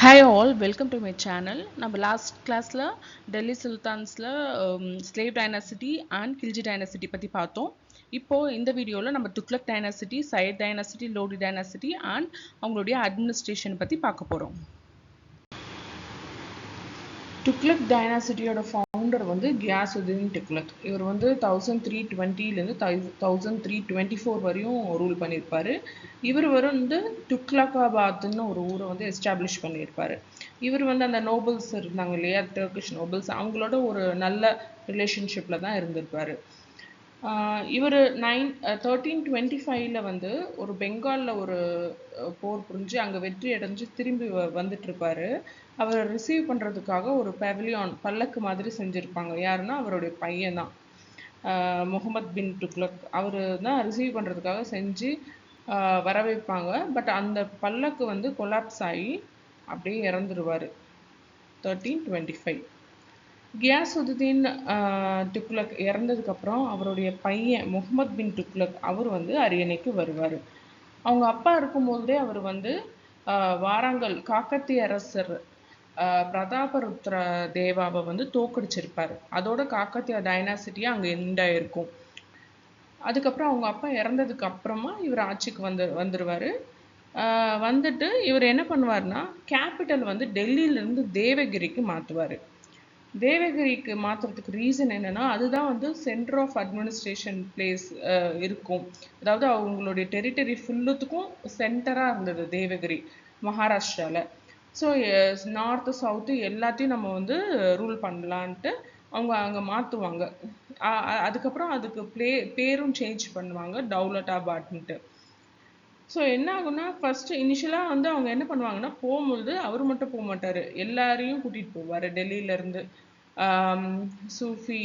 Hi all, welcome to my channel. நம்ம last கிளாஸ்ல டெல்லி சுல்தான்ஸ்ல slave dynasty and Khilji dynasty பத்தி பார்த்தோம். இப்போ இந்த வீடியோல நம்ம Tughlaq dynasty, Sayyid dynasty, Lodi dynasty and அவங்களுடைய அட்மினிஸ்ட்ரேஷன் பத்தி பார்க்க போறோம். துக்ளக் டைனாசிட்டியோட ஃபவுண்டர் வந்து கியாசுதீன் துக்ளக். இவர் வந்து 1320லேருந்து 1324 வரையும் ரூல் பண்ணியிருப்பாரு. இவர் வந்து துக்லகாபாத்னு ஒரு ஊரை வந்து எஸ்டாப்ளிஷ் பண்ணியிருப்பாரு. இவர் வந்து அந்த நோபல்ஸ் இருந்தாங்க இல்லையா, டர்க்கிஷ் நோபல்ஸ், அவங்களோட ஒரு நல்ல ரிலேஷன்ஷிப்பில் தான் இருந்திருப்பாரு. இவர் 1325 வந்து ஒரு பெங்காலில் ஒரு போர் புரிஞ்சு அங்கே வெற்றி அடைஞ்சு திரும்பி வந்துட்டு இருப்பாரு. அவரை ரிசீவ் பண்ணுறதுக்காக ஒரு பெவிலியான் பல்லக்கு மாதிரி செஞ்சுருப்பாங்க. யாருன்னா அவருடைய பையன் தான், முகமது பின் துக்ளக். அவர் தான் ரிசீவ் பண்ணுறதுக்காக செஞ்சு வர வைப்பாங்க. பட் அந்த பல்லக்கு வந்து கொலாப்ஸ் ஆகி அப்படியே இறந்துருவார் 1325. கியாசுதீன் துக்ளக் இறந்ததுக்கப்புறம் அவருடைய பையன் முகமது பின் துக்ளக் அவர் வந்து அரியணைக்கு வருவார். அவங்க அப்பா இருக்கும்போதே அவர் வந்து வாராங்கல் காக்கத்திய அரசர் பிரதாபருத்ர தேவாவை வந்து தோக்கடிச்சிருப்பார். அதோட காக்கத்திய டைனாசிட்டியா அங்கே எண்ட் ஆயிருக்கும். அதுக்கப்புறம் அவங்க அப்பா இறந்ததுக்கு அப்புறமா இவர் ஆட்சிக்கு வந்துடுவார். வந்துட்டு இவர் என்ன பண்ணுவார்னா, கேபிட்டல் வந்து டெல்லியிலேருந்து தேவகிரிக்கு மாற்றுவார். தேவகிரிக்கு மாற்றுறதுக்கு ரீசன் என்னென்னா, அதுதான் வந்து சென்டர் ஆஃப் அட்மினிஸ்ட்ரேஷன் பிளேஸ் இருக்கும். அதாவது அவங்களுடைய டெரிட்டரி ஃபுல்லுத்துக்கும் சென்டராக இருந்தது தேவகிரி, மகாராஷ்டிராவில். ஸோ நார்த்து சவுத்து எல்லாத்தையும் நம்ம வந்து ரூல் பண்ணலான்ட்டு அவங்க அங்கே மாற்றுவாங்க. அதுக்கப்புறம் அதுக்கு பேரும் சேஞ்ச் பண்ணுவாங்க, டவுலட்டாபாத்ன்ட்டு. ஸோ என்ன ஆகுன்னா, ஃபஸ்ட்டு இனிஷியலாக வந்து அவங்க என்ன பண்ணுவாங்கன்னா, போகும்போது அவர் மட்டும் போக மாட்டார், எல்லாரையும் கூட்டிகிட்டு போவார். டெல்லியிலேருந்து சூஃபி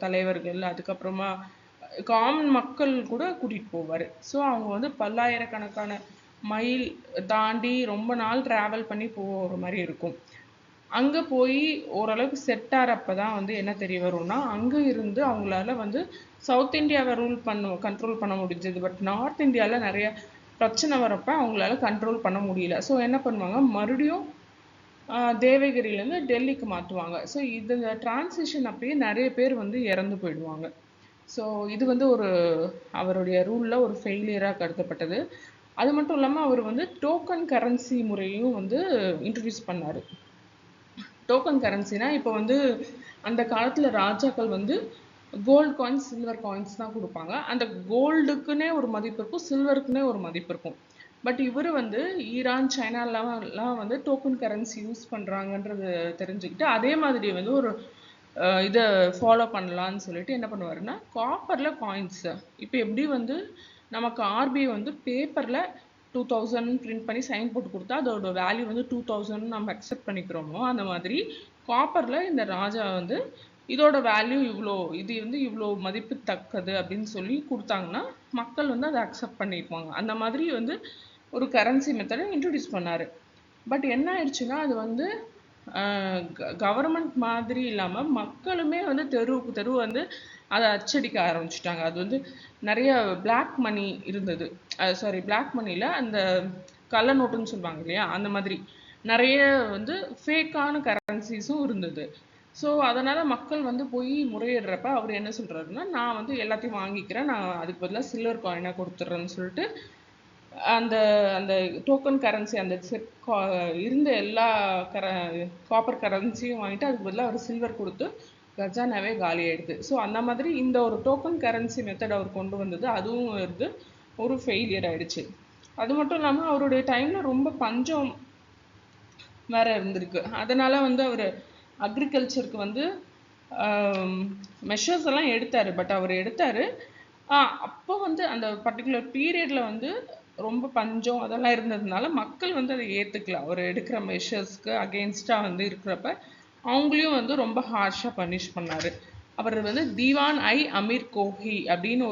தலைவர்கள், அதுக்கப்புறமா காமன் மக்கள் கூட கூட்டிகிட்டு போவார். ஸோ அவங்க வந்து பல்லாயிரக்கணக்கான மைல் தாண்டி ரொம்ப நாள் ட்ராவல் பண்ணி போகிற மாதிரி இருக்கும். அங்கே போய் ஓரளவுக்கு செட் ஆகிறப்ப தான் வந்து என்ன தெரிய வரும்னா, அங்கே இருந்து அவங்களால வந்து சவுத் இந்தியாவை கண்ட்ரோல் பண்ண முடிஞ்சது. பட் நார்த் இந்தியாவில் நிறைய பிரச்சனை வரப்ப அவங்களால கண்ட்ரோல் பண்ண முடியல. ஸோ என்ன பண்ணுவாங்க, மறுபடியும் தேவகிரியிலேருந்து டெல்லிக்கு மாற்றுவாங்க. ஸோ இது டிரான்சிஷன் அப்பயே நிறைய பேர் வந்து இறந்து போயிடுவாங்க. ஸோ இது வந்து அவருடைய ரூலில் ஒரு ஃபெயிலியராக கருதப்பட்டது. அது மட்டும் இல்லாமல் அவர் வந்து டோக்கன் கரன்சி முறையும் வந்து இன்ட்ரடியூஸ் பண்ணார். டோக்கன் கரன்சினா, இப்போ வந்து அந்த காலத்தில் ராஜாக்கள் வந்து கோல்டு காயின்ஸ், சில்வர் காயின்ஸ் தான் கொடுப்பாங்க. அந்த கோல்டுக்குன்னே ஒரு மதிப்பு இருக்கும், சில்வருக்குன்னே ஒரு மதிப்பு இருக்கும். பட் இவர் வந்து ஈரான், சைனாலாம் வந்து டோக்கன் கரன்சி யூஸ் பண்ணுறாங்கன்றது தெரிஞ்சுக்கிட்டு அதே மாதிரி வந்து ஒரு இதை ஃபாலோ பண்ணலான்னு சொல்லிட்டு என்ன பண்ணுவாருன்னா, காப்பரில் காயின்ஸ். இப்போ எப்படி வந்து நமக்கு ஆர்பிஐ வந்து பேப்பரில் 2000 பிரிண்ட் பண்ணி சைன் போட்டு கொடுத்தா அதோட வேல்யூ வந்து 2000 நம்ம அக்செப்ட் பண்ணிக்கிறோமோ, அந்த மாதிரி காப்பரில் இந்த ராஜா வந்து இதோட வேல்யூ இவ்வளோ, இது வந்து இவ்வளோ மதிப்பு தக்கது அப்படின்னு சொல்லி கொடுத்தாங்கன்னா மக்கள் வந்து அதை அக்செப்ட் பண்ணிக்குவாங்க. அந்த மாதிரி வந்து ஒரு கரன்சி மெத்தடை இன்ட்ரடியூஸ் பண்ணார். பட் என்ன ஆயிடுச்சுன்னா, அது வந்து கவர்மெண்ட் மாதிரி இல்லாமல் மக்களுமே வந்து தெருவுக்கு தெரு வந்து அதை அச்சடிக்க ஆரம்பிச்சிட்டாங்க. அது வந்து நிறைய பிளாக் மணி இருந்தது. பிளாக் மணியில் அந்த கள்ள நோட்டுன்னு சொல்லுவாங்க இல்லையா, அந்த மாதிரி நிறைய வந்து ஃபேக்கான கரன்சிஸும் இருந்தது. ஸோ அதனால் மக்கள் வந்து போய் முறையிடுறப்ப அவர் என்ன சொல்கிறாருன்னா, நான் வந்து எல்லாத்தையும் வாங்கிக்கிறேன், நான் அதுக்கு பதிலாக சில்வர் காயினாக கொடுத்துட்றேன்னு சொல்லிட்டு அந்த அந்த டோக்கன் கரன்சி, அந்த இருந்த எல்லா காப்பர் கரன்சியும் வாங்கிட்டு அதுக்கு பதிலாக அவர் சில்வர் கொடுத்து கஜானாவே காலி ஆயிடுது. ஸோ அந்த மாதிரி இந்த ஒரு டோக்கன் கரன்சி மெத்தட் அவர் கொண்டு வந்தது, அதுவும் வந்து ஒரு ஃபெயிலியர் ஆயிடுச்சு. அது மட்டும் இல்லாமல் அவருடைய டைமில் ரொம்ப பஞ்சம் வேற இருந்திருக்கு. அதனால வந்து அவர் அக்ரிகல்ச்சருக்கு வந்து மெஷர்ஸ் எல்லாம் எடுத்தார். பட் அவர் எடுத்தார், அப்போ வந்து அந்த பர்டிகுலர் பீரியடில் வந்து ரொம்ப பஞ்சம் அதெல்லாம் இருந்ததுனால மக்கள் வந்து அதை ஏற்றுக்கல. அவர் எடுக்கிற மெஷர்ஸ்க்கு அகெயின்ஸ்டாக வந்து இருக்கிறப்ப அவங்களையும் வந்து ரொம்ப ஹார்ஷாக பனிஷ் பண்ணார். அவர் வந்து தீவான் அமீர் கோஹி அப்படின்னு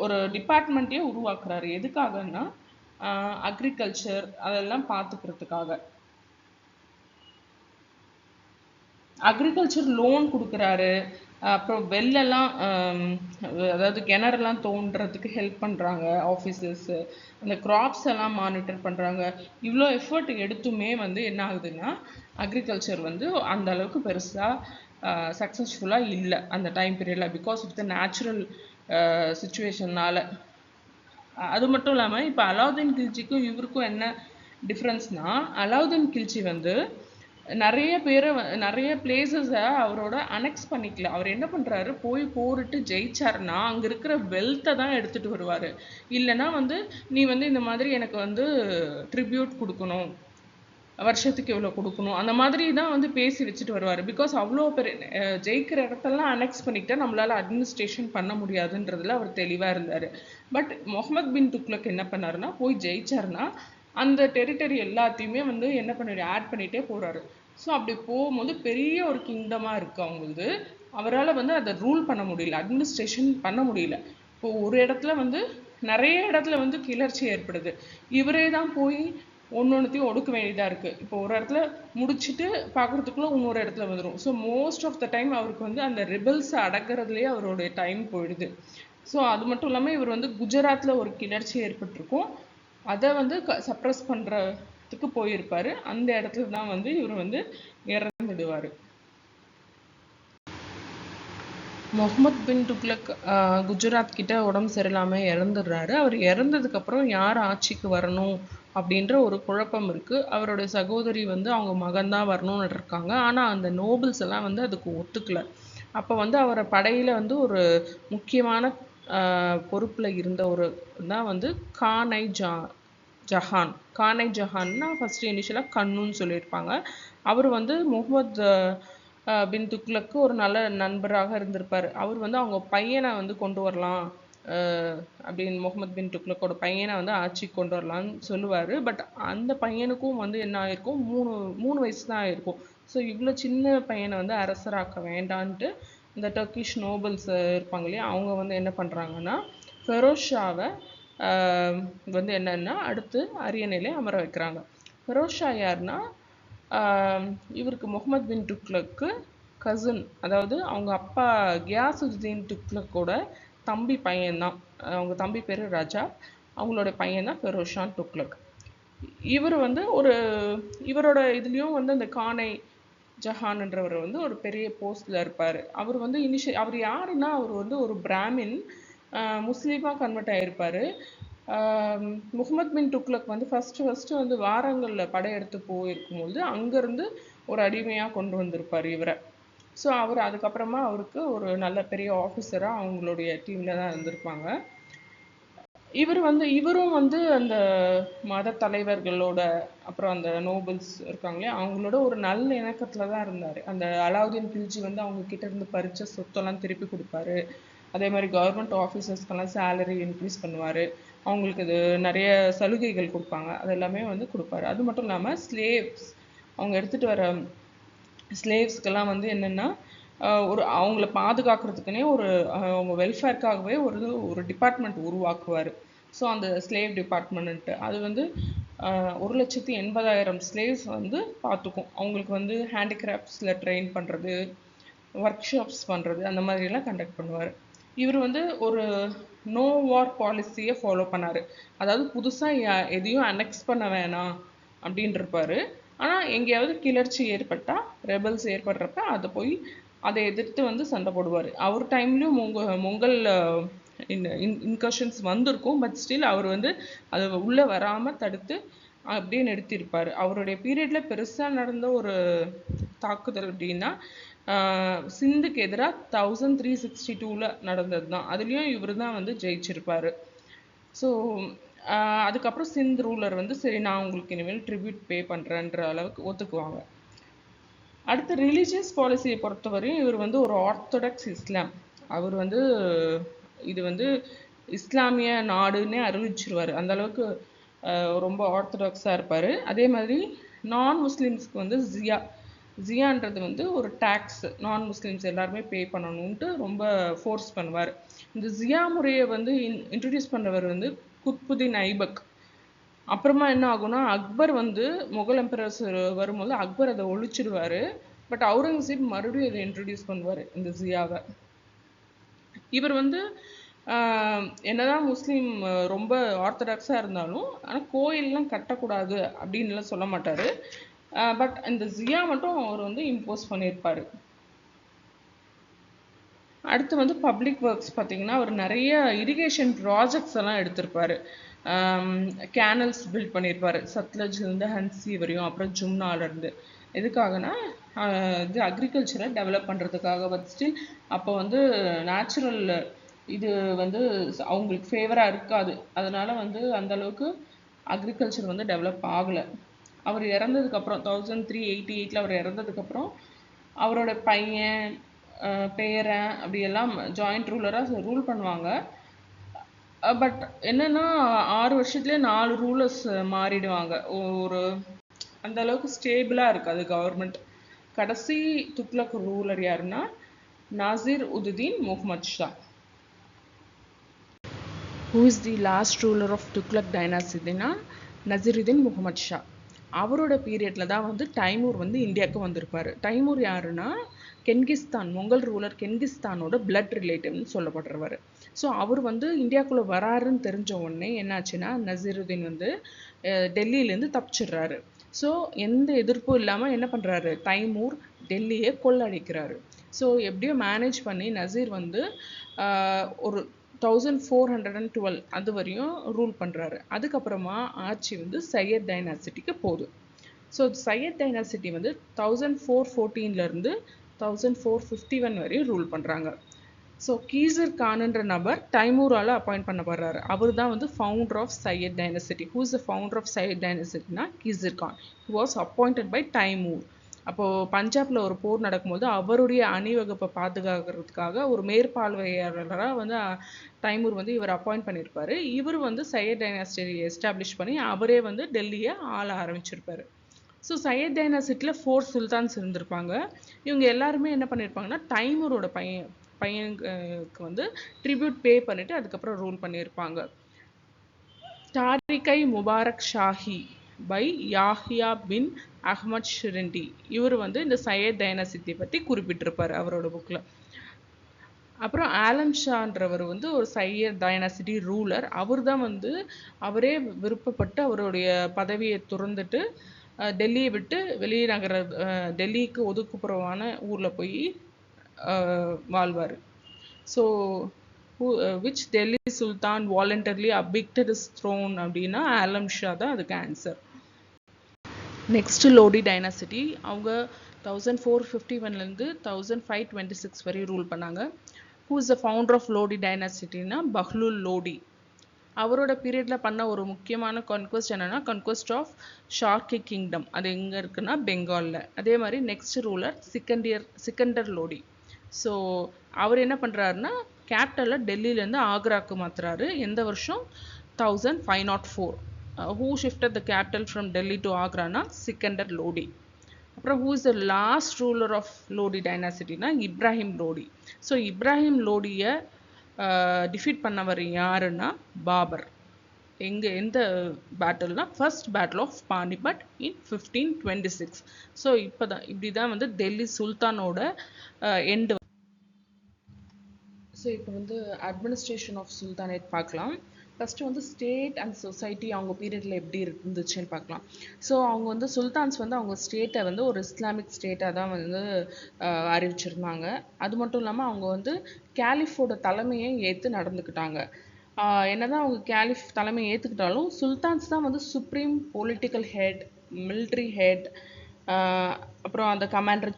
ஒரு டிபார்ட்மெண்ட்டே உருவாக்குறாரு. எதுக்காகன்னா, அக்ரிகல்ச்சர் அதெல்லாம் பார்த்துக்கிறதுக்காக. அக்ரிகல்ச்சர் லோன் கொடுக்குறாரு. அப்புறம் வெள்ளெல்லாம் அதாவது கிணறுலாம் தோண்டுறதுக்கு ஹெல்ப் பண்ணுறாங்க ஆஃபீஸர்ஸு. அந்த கிராப்ஸ் எல்லாம் மானிட்டர் பண்ணுறாங்க. இவ்வளோ எஃபர்ட் எடுத்துமே வந்து என்ன ஆகுதுன்னா அக்ரிகல்ச்சர் வந்து அந்த அளவுக்கு பெருசாக சக்ஸஸ்ஃபுல்லாக இல்லை அந்த டைம் பீரியடில், பிகாஸ் ஆஃப் த நேச்சுரல் சுச்சுவேஷன்னால். அது மட்டும் இல்லாமல் இப்போ அலாவுதீன் கில்ஜிக்கும் இவருக்கும் என்ன டிஃப்ரென்ஸ்னா, அலாவுதீன் கில்ஜி வந்து நிறைய பேரை நிறைய பிளேசஸை அவரோட அனெக்ஸ் பண்ணிக்கல. அவர் என்ன பண்ணுறாரு, போய் போரிட்டு ஜெயிச்சாருன்னா அங்கே இருக்கிற வெல்த்தை தான் எடுத்துகிட்டு வருவார். இல்லைன்னா வந்து நீ வந்து இந்த மாதிரி எனக்கு வந்து ட்ரிபியூட் கொடுக்கணும், வருஷத்துக்கு எவ்வளோ கொடுக்கணும், அந்த மாதிரி தான் வந்து பேசி வச்சுட்டு வருவார். பிகாஸ் அவ்வளோ பெரிய ஜெயிக்கிற இடத்தெல்லாம் அனெக்ஸ் பண்ணிக்கிட்டால் நம்மளால் அட்மினிஸ்ட்ரேஷன் பண்ண முடியாதுன்றதுல அவர் தெளிவாக இருந்தார். பட் முகமது பின் துக்ளக் என்ன பண்ணாருன்னா, போய் ஜெயிச்சாருன்னா அந்த டெரிட்டரி எல்லாத்தையுமே வந்து என்ன பண்ணி ஆட் பண்ணிகிட்டே போகிறாரு. ஸோ அப்படி போகும்போது பெரிய ஒரு கிங்டமாக இருக்குது அவங்களுக்கு. அவரால் வந்து அதை ரூல் பண்ண முடியல, அட்மினிஸ்ட்ரேஷன் பண்ண முடியல. இப்போ ஒரு இடத்துல வந்து நிறைய இடத்துல வந்து கிளர்ச்சி ஏற்படுது. இவரே தான் போய் ஒன்னொன்னுத்தையும் ஒடுக்க வேண்டியதாக இருக்குது. இப்போ ஒரு இடத்துல முடிச்சுட்டு பார்க்குறதுக்குள்ள இன்னொரு இடத்துல வந்துடும். So most of the time அவருக்கு வந்து அந்த ரிபல்ஸை அடக்கிறதுலேயே அவருடைய டைம் போயிடுது. ஸோ அது மட்டும் இல்லாமல் இவர் வந்து குஜராத்தில் ஒரு கிளர்ச்சி ஏற்பட்டிருக்கும், அதை வந்து சப்ரஸ் பண்ணுறதுக்கு போயிருப்பார். அந்த இடத்துல தான் வந்து இவர் வந்து இறந்துடுவார். முகமது பின் துக்ளக் குஜராத் கிட்ட உடம்பு சரியில்லாமல் இறந்துடுறாரு. அவர் இறந்ததுக்கப்புறம் யார் ஆட்சிக்கு வரணும் அப்படின்ற ஒரு குழப்பம் இருக்குது. அவருடைய சகோதரி வந்து அவங்க மகன் தான் வரணும்னு இருக்காங்க. ஆனால் அந்த நோபல்ஸ் எல்லாம் வந்து அதுக்கு ஒத்துக்கலை. அப்போ வந்து அவரை படையில் வந்து ஒரு முக்கியமான பொறுப்பில் இருந்த ஒரு தான் வந்து கானை ஜஹான். கானை ஜஹான்னா ஃபஸ்ட்டு இனிஷியலாக கண்ணுன்னு சொல்லியிருப்பாங்க. அவர் வந்து முகமது பின் துக்ளக்கு ஒரு நல்ல நண்பராக இருந்திருப்பார். அவர் வந்து அவங்க பையனை வந்து கொண்டு வரலாம் அப்படின்னு, முகமது பின் துக்ளக்கோட பையனை வந்து ஆட்சிக்கு கொண்டு வரலான்னு சொல்லுவார். பட் அந்த பையனுக்கும் வந்து என்ன ஆயிருக்கும், மூணு வயசு தான் ஆயிருக்கும். ஸோ இவ்வளோ சின்ன பையனை வந்து அரசராக்க வேண்டான்ட்டு இந்த டர்க்கிஷ் நோபல்ஸ் இருப்பாங்க இல்லையா, அவங்க வந்து என்ன பண்ணுறாங்கன்னா ஃபெரோஸ் ஷாவை வந்து என்னன்னா அடுத்து அரியணையிலே அமர வைக்கிறாங்க. ஃபெரோஸ் ஷா யாருன்னா இவருக்கு முகமது பின் துக்ளக்கு கசின், அதாவது அவங்க அப்பா கியாசுத்தீன் துக்ளக்கோட தம்பி பையன்தான். அவங்க தம்பி பேர் ராஜா, அவங்களோட பையன் தான் ஃபெரோஸ் ஷா துக்ளக். இவர் வந்து இவரோட இதுலேயும் வந்து அந்த கானை ஜஹான்ன்றவர் வந்து ஒரு பெரிய போஸ்டில் இருப்பார். அவர் வந்து அவர் யாருன்னா, அவர் வந்து ஒரு பிராமின், முஸ்லீமாக கன்வெர்ட் ஆகியிருப்பார். முகமது பின் துக்ளக் வந்து ஃபஸ்ட்டு வந்து வாரங்களில் படையெடுத்து போயிருக்கும்போது அங்கேருந்து ஒரு அடிமையாக கொண்டு வந்திருப்பார் இவரை. ஸோ அவர் அதுக்கப்புறமா அவருக்கு ஒரு நல்ல பெரிய ஆஃபீஸராக அவங்களுடைய டீமில் தான் இருந்திருப்பாங்க. இவரும் வந்து அந்த மத தலைவர்களோட அப்புறம் அந்த நோபல்ஸ் இருக்காங்களே அவங்களோட ஒரு நல்ல இணக்கத்தில் தான் இருந்தார். அந்த அலாவுதீன் கில்ஜி வந்து அவங்க கிட்ட இருந்து பறித்த சொத்தெல்லாம் திருப்பி கொடுப்பாரு. அதே மாதிரி கவர்மெண்ட் ஆஃபீஸர்ஸ்க்கெல்லாம் சேலரி இன்க்ரீஸ் பண்ணுவார். அவங்களுக்கு இது நிறைய சலுகைகள் கொடுப்பாங்க, அது எல்லாமே வந்து கொடுப்பாரு. அது மட்டும் இல்லாமல் ஸ்லேவ்ஸ், அவங்க எடுத்துகிட்டு வர ஸ்லேவ்ஸ்க்கெல்லாம் வந்து என்னென்னா அவங்கள பாதுகாக்கிறதுக்குனே அவங்க வெல்ஃபேர்க்காகவே ஒரு டிபார்ட்மெண்ட் உருவாக்குவார். ஸோ அந்த ஸ்லேவ் டிபார்ட்மெண்ட்டு அது வந்து 1,80,000 ஸ்லேவ்ஸ் வந்து பார்த்துக்கும். அவங்களுக்கு வந்து ஹேண்டிகிராஃப்ட்ஸில் ட்ரெயின் பண்ணுறது, ஒர்க் ஷாப்ஸ் பண்ணுறது, அந்த மாதிரிலாம் கண்டக்ட் பண்ணுவார். இவர் வந்து ஒரு நோ வார் பாலிசியை ஃபாலோ பண்ணார். அதாவது புதுசாக எதையும் அனெக்ஸ் பண்ண வேணாம் அப்படின்ட்டு இருப்பார். ஆனால் எங்கேயாவது கிளர்ச்சி ஏற்பட்டால், ரெபல்ஸ் ஏற்படுறப்ப அதை எதிர்த்து வந்து சண்டை போடுவார். அவர் டைம்லேயும் மொங்கல் இன்கர்ஷன்ஸ் வந்திருக்கும். பட் ஸ்டில் அவர் வந்து அது உள்ளே வராமல் தடுத்து அப்படியே நிறுத்தியிருப்பார். அவருடைய பீரியடில் பெருசாக நடந்த ஒரு தாக்குதல் அப்படின்னா சிந்துக்கு எதிராக 1362 நடந்தது தான். அதுலேயும் இவர் தான் வந்து ஜெயிச்சிருப்பார். ஸோ அதுக்கப்புறம் சிந்த் ரூலர் வந்து சரி நான் உங்களுக்கு இனிமேல் ட்ரிபியூட் பே பண்ணுறேன்ற அளவுக்கு ஒத்துக்குவாங்க. அடுத்து ரிலீஜியஸ் பாலிசியை பொறுத்தவரையும் இவர் வந்து ஒரு ஆர்த்தடாக்ஸ் இஸ்லாம். அவர் வந்து இது வந்து இஸ்லாமிய நாடுன்னே அறிவிச்சிருவார். அந்த அளவுக்கு ரொம்ப ஆர்த்தடாக்ஸாக இருப்பார். அதே மாதிரி நான் முஸ்லீம்ஸ்க்கு வந்து ஜியான்றது வந்து ஒரு டேக்ஸ், நான் முஸ்லீம்ஸ் எல்லாருமே பே பண்ணணுன்ட்டு ரொம்ப ஃபோர்ஸ் பண்ணுவார். இந்த ஜியா முறையை வந்து இன்ட்ரடியூஸ் பண்ணவர் வந்து குத்புதீன் ஐபக். அப்புறமா என்ன ஆகும்னா அக்பர் வந்து முகல் எம்பரர்ஸ் வரும்போது அக்பர் அதை ஒழிச்சிடுவார். பட் அவுரங்கசீப் மறுபடியும் இதை இன்ட்ரடியூஸ் பண்ணுவார் இந்த ஜியாவை. இவர் வந்து என்னதான் முஸ்லீம் ரொம்ப ஆர்த்தடாக்ஸாக இருந்தாலும் ஆனால் கோயிலெலாம் கட்டக்கூடாது அப்படின்லாம் சொல்ல மாட்டார். பட் இந்த ஜியா மட்டும் அவர் வந்து இம்போஸ் பண்ணியிருப்பார். அடுத்து வந்து பப்ளிக் ஒர்க்ஸ் பார்த்தீங்கன்னா அவர் நிறைய இரிகேஷன் ப்ராஜெக்ட்ஸ் எல்லாம் எடுத்திருப்பார். கேனல்ஸ் பில்ட் பண்ணியிருப்பார் சத்லஜ்லேருந்து ஹன்சி வரையும், அப்புறம் ஜும்னாலேருந்து. எதுக்காகனா இது அக்ரிகல்ச்சரை டெவலப் பண்ணுறதுக்காக. பட் ஸ்டில் அப்போ வந்து நேச்சுரல் இது வந்து அவங்களுக்கு ஃபேவராக இருக்காது. அதனால் வந்து அந்தளவுக்கு அக்ரிகல்ச்சர் வந்து டெவலப் ஆகலை. அவர் இறந்ததுக்கப்புறம் 1388 அவர் இறந்ததுக்கப்புறம் அவரோட பையன் பேரன் அப்படியெல்லாம் ஜாயிண்ட் ரூலராக ரூல் பண்ணுவாங்க. பட் என்னன்னா 6 வருஷத்துலேயே 4 ரூலர்ஸ் மாறிடுவாங்க. ஒரு அந்த அளவுக்கு ஸ்டேபிளாக இருக்காது கவர்மெண்ட். கடைசி துக்ளக் ரூலர் யாருன்னா Nasir Uddin Muhammad Shah. Who is the last ruler of Tughlaq டைனாசிட்டினா நசிருதீன் முகமது ஷா. அவரோட பீரியடில் தான் வந்து டைமூர் வந்து இந்தியாவுக்கு வந்திருப்பார். டைமூர் யாருன்னா கென்கிஸ்தான், மொங்கல் ரூலர் கென்கிஸ்தானோட பிளட் ரிலேட்டிவ்னு சொல்லப்படுறவர். ஸோ அவர் வந்து இந்தியாவுக்குள்ளே வராருன்னு தெரிஞ்ச உடனே என்னாச்சுன்னா நசிருதீன் வந்து டெல்லியிலேருந்து தப்பிச்சிடுறாரு. ஸோ எந்த எதிர்ப்பும் இல்லாமல் என்ன பண்ணுறாரு, தைமூர் டெல்லியை கொள்ளடிக்கிறாரு. ஸோ எப்படியோ மேனேஜ் பண்ணி நசீர் வந்து ஒரு 1412 அது வரையும் ரூல் பண்ணுறாரு. அதுக்கப்புறமா ஆட்சி வந்து சையத் டைனாசிட்டிக்கு போகுது. ஸோ சையத் டைனாசிட்டி வந்து 1414 1451 வரையும் ரூல் பண்ணுறாங்க. ஸோ கீசர் கான்ன்ற நபர் டைமூரால் அப்பாயிண்ட் பண்ணப்படுறாரு. அவர் தான் வந்து founder of Sayyid dynasty. Who is the founder of Sayyid டைனாசிட்டினா Khizr Khan. He was appointed by Timur. அப்போது பஞ்சாபில் ஒரு போர் நடக்கும்போது அவருடைய அணிவகுப்பை பாதுகாக்கிறதுக்காக ஒரு மேற்பார்வையாளராக வந்து டைமூர் வந்து இவர் அப்பாயிண்ட் பண்ணியிருப்பார். இவர் வந்து சையத் டைனாசிட்டி எஸ்டாப்ளிஷ் பண்ணி அவரே வந்து டெல்லியை ஆள ஆரம்பிச்சிருப்பார். ஸோ சையத் டைனாசிட்டியில் 4 சுல்தான்ஸ் இருந்திருப்பாங்க. இவங்க எல்லாருமே என்ன பண்ணியிருப்பாங்கன்னா டைமூரோட பையனுக்கு வந்து ட்ரிபியூட் பே பண்ணிவிட்டு அதுக்கப்புறம் ரூல் பண்ணியிருப்பாங்க. தாரிகை முபாரக் ஷாஹி பை யாஹியா பின் அஹ்மத் ஷிரிண்டி. இவர் வந்து இந்த சையத் டைனாசிட்டி பற்றி குறிப்பிட்டிருப்பார் அவரோட புக்கில். அப்புறம் ஆலம் ஷான்றவர் வந்து ஒரு சையத் டைனாசிட்டி ரூலர். அவர் தான் வந்து அவரே விருப்பப்பட்டு அவருடைய பதவியை துறந்துட்டு டெல்லியை விட்டு வெளிநகர டெல்லிக்கு ஒதுக்குப்புறமான ஊரில் போய் வாழ்வார். So which Delhi sultan voluntarily abdicated his throne அப்படின்னா ஆலம் ஷா தான் அதுக்கு ஆன்சர். Next Lodi dynasty. அவங்க 1451 1526 வரையும் ரூல் பண்ணாங்க. Who is the founder of Lodi டைனாசிட்டினா பஹ்லுல் லோடி. அவரோட பீரியடில் பண்ண ஒரு முக்கியமான கன்குவஸ்ட் என்னென்னா கன்குவஸ்ட் ஆஃப் ஷார்கி கிங்டம். அது எங்கே இருக்குன்னா பெங்காலில். அதே மாதிரி next ruler Sikandar Lodi. So அவர் என்ன பண்ணுறாருன்னா கேபிட்டலை டெல்லியிலேருந்து ஆக்ராவுக்கு மாற்றுறாரு. எந்த வருஷம் 1504. Who shifted the capital from Delhi to ஆக்ரானா சிக்கண்டர் லோடி. அப்புறம் who is the last ruler of Lodi டைனாசிட்டினா இப்ராஹிம் லோடி. ஸோ இப்ராஹிம் லோடியை டிஃபீட் பண்ணவர் யாருன்னா பாபர். எந்த பேட்டில்னா first battle of Panipat in 1526. So இப்படி தான் வந்து டெல்லி சுல்தானோட எண்டு. ஸோ இப்போ வந்து அட்மினிஸ்ட்ரேஷன் ஆஃப் சுல்தானேட் பார்க்கலாம். ஃபஸ்ட்டு வந்து ஸ்டேட் அண்ட் சொசைட்டி அவங்க பீரியடில் எப்படி இருந்துச்சுன்னு பார்க்கலாம். ஸோ அவங்க வந்து சுல்தான்ஸ் வந்து அவங்க ஸ்டேட்டை வந்து ஒரு இஸ்லாமிக் ஸ்டேட்டாக தான் வந்து அறிவிச்சிருந்தாங்க. அது மட்டும் இல்லாமல் அவங்க வந்து கேலிஃபோட தலைமையை ஏற்று நடந்துக்கிட்டாங்க. என்னதான் அவங்க கேலிஃப் தலைமையை ஏற்றுக்கிட்டாலும் சுல்தான்ஸ் தான் வந்து supreme political head, military head, அப்புறம் அந்த commander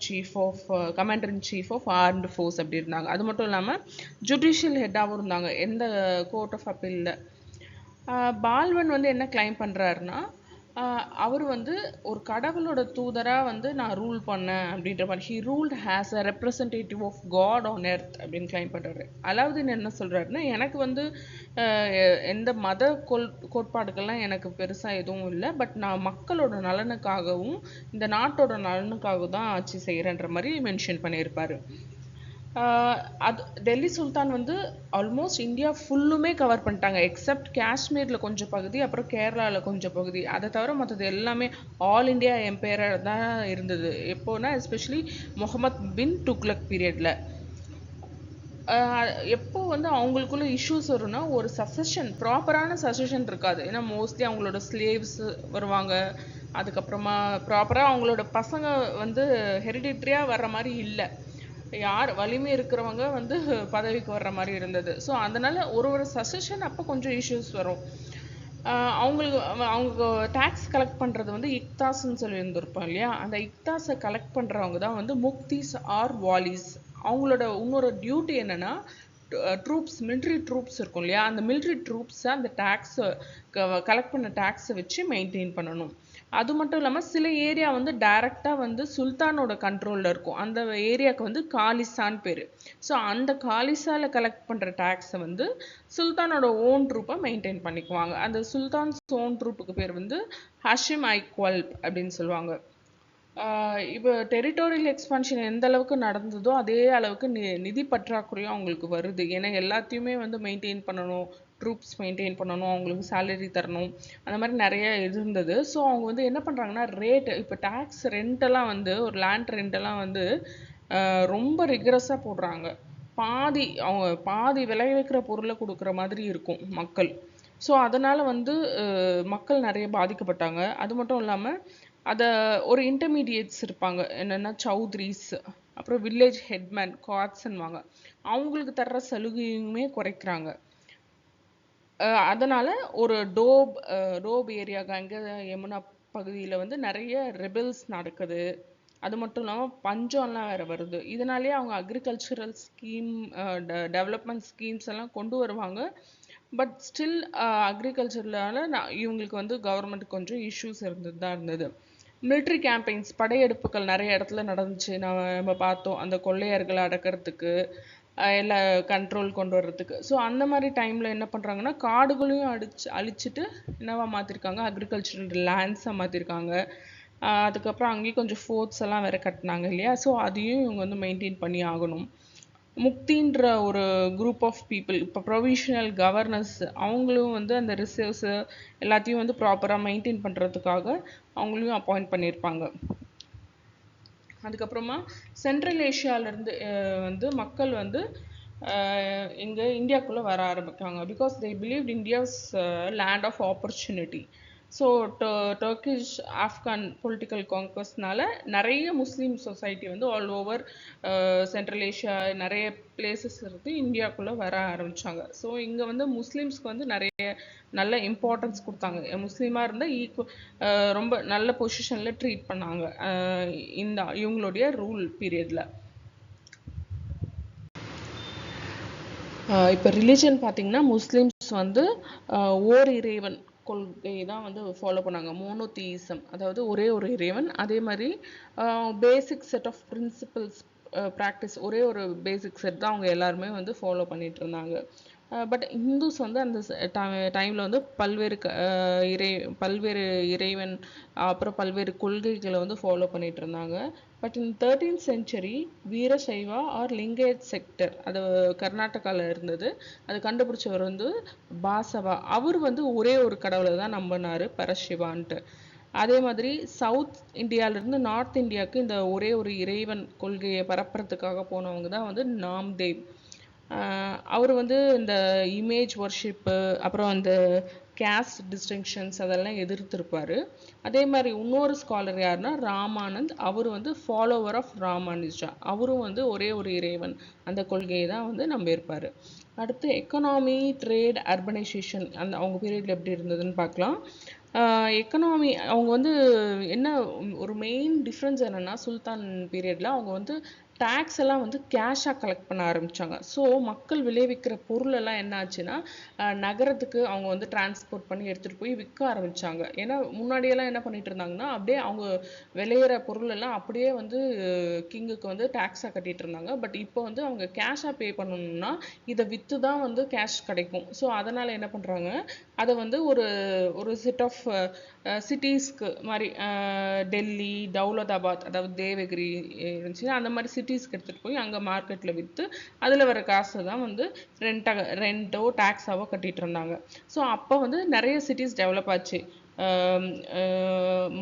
in chief of armed force அப்படி இருந்தாங்க. அது மட்டும் இல்லாமல் ஜுடிஷியல் ஹெட்டாகவும் இருந்தாங்க எந்த கோர்ட் ஆஃப் அப்பீலில். பால்வன் வந்து என்ன கிளைம் பண்ணுறாருன்னா அவர் வந்து ஒரு கடவுளோட தூதராக வந்து நான் ரூல் பண்ணேன் அப்படின்ற மாதிரி. He ruled as a representative of god on earth அப்படின்னு கிளைம் பண்ணுறாரு. அலாவுதீன் என்ன சொல்கிறாருன்னா எனக்கு வந்து எந்த மத கோட்பாடுகள்லாம் எனக்கு பெருசாக எதுவும் இல்லை, பட் நான் மக்களோட நலனுக்காகவும் இந்த நாட்டோட நலனுக்காகவும் தான் ஆட்சி செய்கிறேன்ற மாதிரி மென்ஷன் பண்ணியிருப்பார். அது டெல்லி சுல்தான் வந்து ஆல்மோஸ்ட் இந்தியா ஃபுல்லுமே கவர் பண்ணிட்டாங்க எக்ஸப்ட் காஷ்மீரில் கொஞ்சம் பகுதி அப்புறம் கேரளாவில் கொஞ்சம் பகுதி அதை தவிர மற்றது எல்லாமே ஆல் இண்டியா எம்பையராக தான் இருந்தது. எப்போனா எஸ்பெஷலி முகமது பின் துக்ளக் பீரியடில் எப்போ வந்து அவங்களுக்குள்ள இஷ்யூஸ் வரும்னா ஒரு சசஷன் ப்ராப்பரான சசஷன் இருக்காது. ஏன்னா மோஸ்ட்லி அவங்களோட ஸ்லேவ்ஸ் வருவாங்க, அதுக்கப்புறமா ப்ராப்பராக அவங்களோட பசங்க வந்து ஹெரிடிட்ரியாக வர்ற மாதிரி இல்லை, யார் வலிமை இருக்கிறவங்க வந்து பதவிக்கு வர்ற மாதிரி இருந்தது. ஸோ அதனால ஒரு சசஷன் அப்போ கொஞ்சம் இஷ்யூஸ் வரும். அவங்களுக்கு அவங்க டேக்ஸ் கலெக்ட் பண்ணுறது வந்து இக்தாஸ்ன்னு சொல்லி இருந்திருப்போம் இல்லையா, அந்த இக்தாஸை கலெக்ட் பண்ணுறவங்க தான் வந்து முக்திஸ் ஆர் வாலிஸ். அவங்களோட இன்னொரு டியூட்டி என்னன்னா ட்ரூப்ஸ் மிலிட்ரி ட்ரூப்ஸ் இருக்கும் இல்லையா, அந்த மிலிட்ரி ட்ரூப்ஸை அந்த டேக்ஸை கலெக்ட் பண்ண டேக்ஸை வச்சு மெயின்டைன் பண்ணணும். அது மட்டும் இல்லாமல் சில ஏரியா வந்து டைரெக்டாக வந்து சுல்தானோட கண்ட்ரோலில் இருக்கும், அந்த ஏரியாவுக்கு வந்து காலிசான் பேர். ஸோ அந்த காலிசாவில் கலெக்ட் பண்ணுற டேக்ஸை வந்து சுல்தானோட ஓன் ட்ரூப்பை மெயின்டைன் பண்ணிக்குவாங்க. அந்த சுல்தான்ஸ் ஓன் ட்ரூப்புக்கு பேர் வந்து ஹஷிம் ஐ குவல்ப் அப்படின்னு சொல்லுவாங்க. இப்போ டெரிட்டோரியல் எக்ஸ்பான்ஷன் எந்த அளவுக்கு நடந்ததோ அதே அளவுக்கு நிதி பற்றாக்குறையும் அவங்களுக்கு வருது. ஏன்னா எல்லாத்தையுமே வந்து மெயின்டைன் பண்ணணும், ட்ரூப்ஸ் மெயின்டைன் பண்ணணும், அவங்களுக்கு சேலரி தரணும், அந்த மாதிரி நிறைய இருந்தது. ஸோ அவங்க வந்து என்ன பண்ணுறாங்கன்னா ரேட்டு இப்போ டேக்ஸ் ரெண்டெல்லாம் வந்து ஒரு லேண்ட் ரெண்டெல்லாம் வந்து ரொம்ப ரிகரஸாக போடுறாங்க. அவங்க பாதி விளைவிக்கிற பொருளை கொடுக்குற மாதிரி இருக்கும் மக்கள். ஸோ அதனால் வந்து மக்கள் நிறைய பாதிக்கப்பட்டாங்க. அது மட்டும் இல்லாமல் அதை ஒரு இன்டர்மீடியேட்ஸ் இருப்பாங்க, என்னென்னா சௌத்ரிஸ், அப்புறம் வில்லேஜ் ஹெட்மேன் காட்ஸ்ன்னுவாங்க, அவங்களுக்கு தர்ற சலுகையுமே குறைக்கிறாங்க. அதனால் ஒரு டோப் ஏரியா அங்கே யமுனா பகுதியில் வந்து நிறைய ரெபல்ஸ் நடக்குது. அது மட்டும் இல்லாமல் பஞ்சம்லாம் வேறு வருது. இதனாலேயே அவங்க அக்ரிகல்ச்சரல் ஸ்கீம் டெவலப்மெண்ட் ஸ்கீம்ஸ் எல்லாம் கொண்டு வருவாங்க. பட் ஸ்டில் அக்ரிகல்ச்சர்னால இவங்களுக்கு வந்து கவர்மெண்ட் கொஞ்சம் இஷ்யூஸ் இருந்தது தான் இருந்தது. மிலிட்ரி கேம்பெயின்ஸ் படையெடுப்புகள் நிறைய இடத்துல நடந்துச்சு, நம்ம பார்த்தோம், அந்த கொள்ளையர்களை அடக்கிறதுக்கு எல்லாம் கண்ட்ரோல் கொண்டு வர்றதுக்கு. ஸோ அந்த மாதிரி டைமில் என்ன பண்ணுறாங்கன்னா காடுகளையும் அழிச்சிட்டு என்னவா மாற்றிருக்காங்க, அக்ரிகல்ச்சரல் லேண்ட்ஸாக மாற்றிருக்காங்க. அதுக்கப்புறம் அங்கேயும் கொஞ்சம் ஃபோர்ட்ஸ் எல்லாம் வேற கட்டினாங்க இல்லையா, ஸோ அதையும் இவங்க வந்து மெயின்டைன் பண்ணி ஆகணும். முக்தின்ற ஒரு குரூப் ஆஃப் பீப்புள், இப்போ ப்ரொவிஷனல் கவர்னர்ஸ், அவங்களும் வந்து அந்த ரிசர்வ்ஸு எல்லாத்தையும் வந்து ப்ராப்பராக மெயின்டைன் பண்ணுறதுக்காக அவங்களையும் அப்பாயிண்ட் பண்ணியிருப்பாங்க. அதுக்கப்புறமா சென்ட்ரல் ஏஷியாவிலேருந்து வந்து மக்கள் வந்து இங்கே இந்தியாவுக்குள்ளே வர ஆரம்பிக்காங்க. Because they believed India's land of opportunity. So Turkish Afghan political கான்கவஸ்ட்னால நிறைய முஸ்லீம் சொசைட்டி வந்து ஆல் ஓவர் சென்ட்ரல் ஏஷியா நிறைய பிளேசஸ் இருந்து இந்தியாவுக்குள்ளே வர ஆரம்பித்தாங்க. ஸோ இங்கே வந்து முஸ்லீம்ஸ்க்கு வந்து நிறைய நல்ல இம்பார்ட்டன்ஸ் கொடுத்தாங்க. முஸ்லீமாக இருந்தால் ரொம்ப நல்ல பொசிஷனில் ட்ரீட் பண்ணாங்க இந்த இவங்களுடைய ரூல் பீரியடில். இப்போ ரிலீஜன் பார்த்திங்கன்னா முஸ்லீம்ஸ் வந்து ஓர் இறைவன் கொள்கை தான் வந்து ஃபாலோ பண்ணாங்க, மோனோதீசம், அதாவது ஒரே ஒரு இறைவன். அதே மாதிரி பேசிக் செட் ஆஃப் பிரின்சிபல்ஸ் ப்ராக்டிஸ், ஒரே ஒரு பேசிக் செட் தான் அவங்க எல்லாருமே வந்து ஃபாலோ பண்ணிட்டு இருந்தாங்க. பட் ஹிந்துஸ் வந்து அந்த டைமில் வந்து பல்வேறு இறைவன் அப்புறம் பல்வேறு கொள்கைகளை வந்து ஃபாலோ பண்ணிட்டு இருந்தாங்க. But in 13th century Virashaiva or Lingayat sector, அது கர்நாடகாவில் இருந்தது, அது கண்டுபிடிச்சவர் வந்து பாசவா. அவர் வந்து ஒரே ஒரு கடவுளை தான் நம்பினார், பரசிவான்ட்டு. அதே மாதிரி சவுத் இந்தியாவிலேருந்து நார்த் இந்தியாவுக்கு இந்த ஒரே ஒரு இறைவன் கொள்கையை பரப்புறதுக்காக போனவங்க தான் வந்து நாம்தேவ். அவர் வந்து இந்த இமேஜ் ஒர்ஷிப்பு அப்புறம் அந்த கேஸ்ட் டிஸ்டிங்ஷன்ஸ் அதெல்லாம் எதிர்த்திருப்பார். அதே மாதிரி இன்னொரு ஸ்காலர் யாருன்னா ராமானந்த், அவர் வந்து ஃபாலோவர் ஆஃப் ராமானுஜா, அவரும் வந்து ஒரே ஒரு இறைவன் அந்த கொள்கையை தான் வந்து நம்பியிருப்பார். அடுத்து எக்கனாமி, ட்ரேட், அர்பனைசேஷன் அந்த அவங்க பீரியடில் எப்படி இருந்ததுன்னு பார்க்கலாம். எக்கனாமி அவங்க வந்து என்ன ஒரு மெயின் டிஃப்ரென்ஸ் என்னென்னா, சுல்தான் பீரியடில் அவங்க வந்து டேக்ஸ் எல்லாம் வந்து கேஷாக கலெக்ட் பண்ண ஆரம்பித்தாங்க. ஸோ மக்கள் விளைவிக்கிற பொருளெல்லாம் என்ன ஆச்சுன்னா நகரத்துக்கு அவங்க வந்து டிரான்ஸ்போர்ட் பண்ணி எடுத்துகிட்டு போய் விற்க ஆரம்பித்தாங்க. ஏன்னா முன்னாடியெல்லாம் என்ன பண்ணிட்டு இருந்தாங்கன்னா அப்படியே அவங்க விளையிற பொருளெல்லாம் அப்படியே வந்து கிங்குக்கு வந்து டேக்ஸாக கட்டிகிட்டு இருந்தாங்க. பட் இப்போ வந்து அவங்க கேஷாக பே பண்ணணும்னா இதை விற்று தான் வந்து கேஷ் கிடைக்கும். ஸோ அதனால் என்ன பண்ணுறாங்க, அதை வந்து ஒரு செட் ஆஃப் சிட்டிஸ்க்கு மாதிரி டெல்லி, தௌலதாபாத், அதாவது தேவகிரி இருந்துச்சு, அந்த மாதிரி சிட்டிஸ்க்கு எடுத்துகிட்டு போய் அங்கே மார்க்கெட்டில் விற்று அதில் வர காசை தான் வந்து ரெண்டோ டேக்ஸாவோ கட்டிகிட்டு இருந்தாங்க. ஸோ அப்போ வந்து நிறைய சிட்டிஸ் டெவலப் ஆச்சு.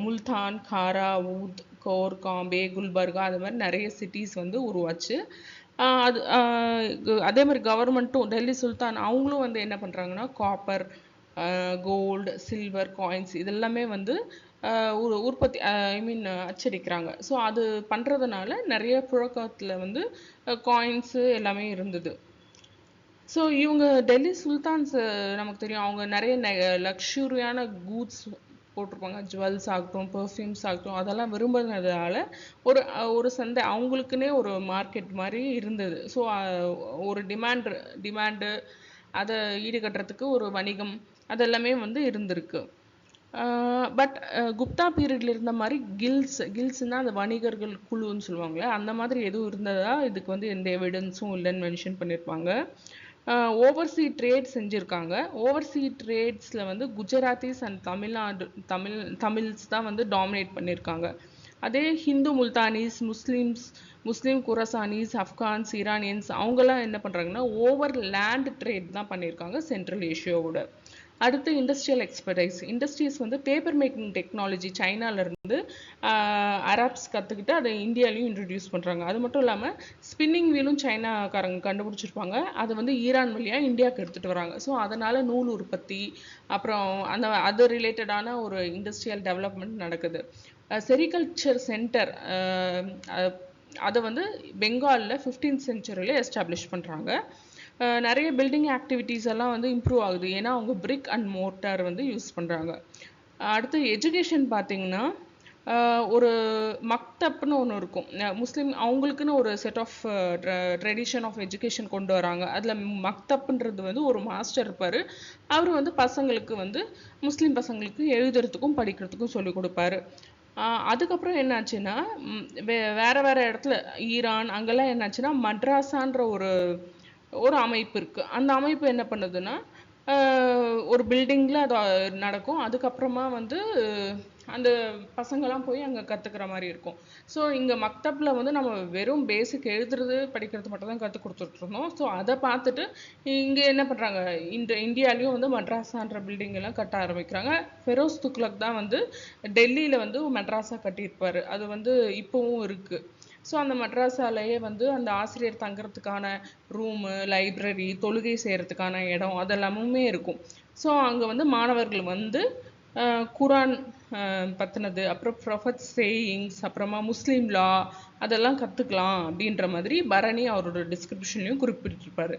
முல்தான், காரா, ஊத், கோர், காம்பே, குல்பர்கா, அது மாதிரி நிறைய சிட்டிஸ் வந்து உருவாச்சு. அது அதே மாதிரி கவர்மெண்ட்டும் டெல்லி சுல்தான் அவங்களும் வந்து என்ன பண்ணுறாங்கன்னா காப்பர், கோல்டு, சில்வர் காயின்ஸ் இதெல்லாமே வந்து உற்பத்தி ஐ மீன் அச்சடிக்கிறாங்க. ஸோ அது பண்ணுறதுனால நிறைய புழக்கத்தில் வந்து காயின்ஸு எல்லாமே இருந்தது. ஸோ இவங்க டெல்லி சுல்தான்ஸ் நமக்கு தெரியும், அவங்க நிறைய லக்ஸுரியான கூட்ஸ் போட்டிருப்பாங்க. ஜுவல்ஸ் ஆகட்டும், பெர்ஃப்யூம்ஸ் ஆகட்டும், அதெல்லாம் விரும்புனதுனால ஒரு ஒரு சந்தை அவங்களுக்குன்னே ஒரு மார்க்கெட் மாதிரி இருந்தது. ஸோ ஒரு டிமாண்டு அதை ஈடுகட்டுறதுக்கு ஒரு வணிகம் அதெல்லாமே வந்து இருந்திருக்கு. பட் குப்தா பீரியட்ல இருந்த மாதிரி கில்ஸ்னால் அந்த வணிகர்கள் குழுன்னு சொல்லுவாங்களே, அந்த மாதிரி எதுவும் இருந்ததா இதுக்கு வந்து எந்த எவிடன்ஸும் இல்லைன்னு மென்ஷன் பண்ணியிருப்பாங்க. ஓவர்சீ ட்ரேட் செஞ்சுருக்காங்க. ஓவர்சீ ட்ரேட்ஸில் வந்து குஜராத்திஸ் அண்ட் தமிழ்ஸ் தான் வந்து டாமினேட் பண்ணியிருக்காங்க. அதே ஹிந்து முல்தானிஸ், முஸ்லீம் குரசானிஸ், ஆப்கான்ஸ், ஈரானியன்ஸ் அவங்கெல்லாம் என்ன பண்ணுறாங்கன்னா ஓவர் லேண்ட் ட்ரேட் தான் பண்ணியிருக்காங்க சென்ட்ரல் ஏஷியாவோட. அடுத்து இண்டஸ்ட்ரியல் எக்ஸ்பர்டைஸ். இண்டஸ்ட்ரீஸ் வந்து பேப்பர் மேக்கிங் டெக்னாலஜி சைனாலேருந்து அரப்ஸ் கற்றுக்கிட்டு அதை இந்தியாலையும் இன்ட்ரடியூஸ் பண்ணுறாங்க. அது மட்டும் இல்லாமல் ஸ்பின்னிங் வீலும் சைனாக்காரங்க கண்டுபிடிச்சிருப்பாங்க. அதை வந்து ஈரான் வழியாக இந்தியாவுக்கு எடுத்துகிட்டு வராங்க. ஸோ அதனால் நூல் உற்பத்தி அப்புறம் அது ரிலேட்டடான ஒரு இண்டஸ்ட்ரியல் டெவலப்மெண்ட் நடக்குது. செரிகல்ச்சர் சென்டர் அதை வந்து பெங்காலில் 15th centuryல எஸ்டாப்ளிஷ் பண்ணுறாங்க. நிறைய பில்டிங் ஆக்டிவிட்டீஸ் எல்லாம் வந்து இம்ப்ரூவ் ஆகுது, ஏன்னா அவங்க பிரிக் அண்ட் மோட்டார் வந்து யூஸ் பண்ணுறாங்க. அடுத்து எஜுகேஷன் பார்த்தீங்கன்னா ஒரு மக்தப்னு ஒன்று இருக்கும். முஸ்லீம் அவங்களுக்குன்னு ஒரு set of tradition of education கொண்டு வராங்க. அதில் மக்தப்ன்றது வந்து ஒரு மாஸ்டர் இருப்பார். அவர் வந்து பசங்களுக்கு வந்து முஸ்லீம் பசங்களுக்கு எழுதுறதுக்கும் படிக்கிறதுக்கும் சொல்லிக் கொடுப்பாரு. அதுக்கப்புறம் என்னாச்சுன்னா வேறு வேறு இடத்துல ஈரான் அங்கெல்லாம் என்னாச்சுன்னா மட்ராஸான்ற ஒரு அமைப்பு இருக்குது. அந்த அமைப்பு என்ன பண்ணுதுன்னா ஒரு பில்டிங்கில் அது நடக்கும். அதுக்கப்புறமா வந்து அந்த பசங்கள்லாம் போய் அங்கே கற்றுக்கிற மாதிரி இருக்கும். ஸோ இங்கே மக்தப்பில் வந்து நம்ம வெறும் பேசிக் எழுதுறது படிக்கிறது மட்டும் தான் கற்றுக் கொடுத்துட்ருந்தோம். ஸோ அதை பார்த்துட்டு இங்கே என்ன பண்ணுறாங்க, இந்தியாலேயும் வந்து மட்ராஸான்ற பில்டிங் எல்லாம் கட்ட ஆரம்பிக்கிறாங்க. ஃபெரோஸ் துக்ளக் தான் வந்து டெல்லியில் வந்து மட்ராஸா கட்டியிருப்பார். அது வந்து இப்போவும் இருக்குது. ஸோ அந்த மட்ராஸாலேயே வந்து அந்த ஆசிரியர் தங்குறதுக்கான ரூமு, லைப்ரரி, தொழுகை செய்கிறதுக்கான இடம் அதெல்லாமுமே இருக்கும். ஸோ அங்கே வந்து மாணவர்கள் வந்து குரான் பற்றினது, அப்புறம் ப்ரொஃபட் சேயிங்ஸ், அப்புறமா முஸ்லீம் லா அதெல்லாம் கற்றுக்கலாம் அப்படின்ற மாதிரி பரணி அவரோட டிஸ்கிரிப்ஷன்லையும் குறிப்பிட்டிருப்பார்.